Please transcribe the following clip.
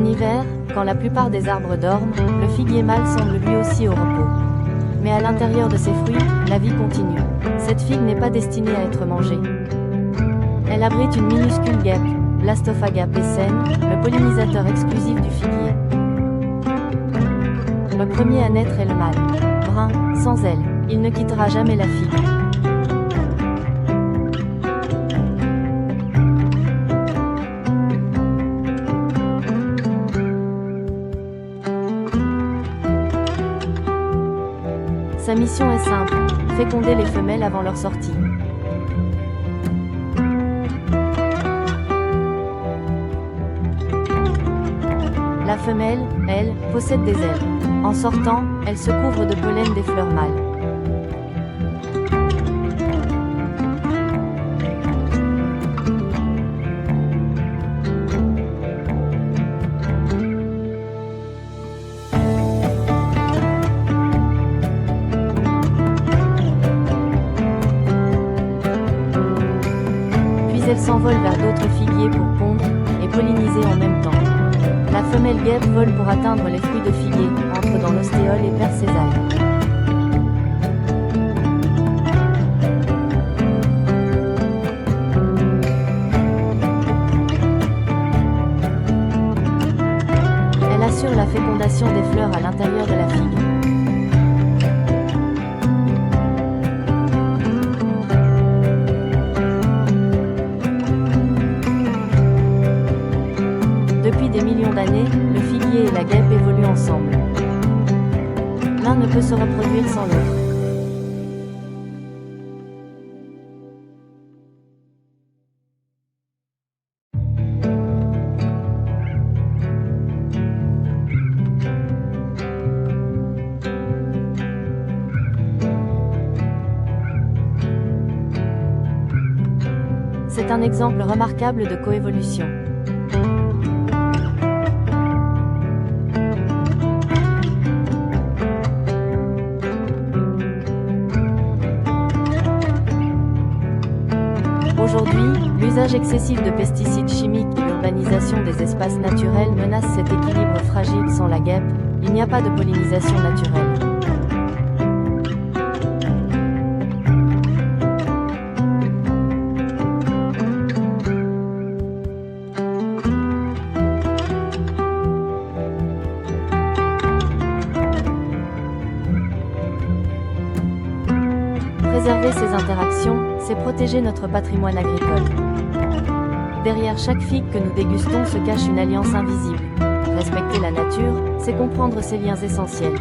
hiver, quand la plupart des arbres dorment, le figuier mâle semble lui aussi au repos. Mais à l'intérieur de ses fruits, la vie continue. Cette figue n'est pas destinée à être mangée. Elle abrite une minuscule guêpe, Blastophaga pessène, le pollinisateur exclusif du figuier. Le premier à naître est le mâle. Brun, sans ailes, il ne quittera jamais la figue. Sa mission est simple, féconder les femelles avant leur sortie. La femelle, elle, possède des ailes. En sortant, elle se couvre de pollen des fleurs mâles. Puis elle s'envole vers d'autres figuiers pour pondre et polliniser en même temps. La femelle guêpe vole pour atteindre les fruits de figuier, entre dans l'ostéole et perd ses ailes. Elle assure la fécondation des fleurs à l'intérieur de la figue. Depuis des millions d'années, le figuier et la guêpe évoluent ensemble. L'un ne peut se reproduire sans l'autre. C'est un exemple remarquable de coévolution. Aujourd'hui, l'usage excessif de pesticides chimiques et l'urbanisation des espaces naturels menacent cet équilibre fragile. Sans la guêpe, il n'y a pas de pollinisation naturelle. Préserver ces interactions, c'est protéger notre patrimoine agricole. Derrière chaque figue que nous dégustons se cache une alliance invisible. Respecter la nature, c'est comprendre ces liens essentiels.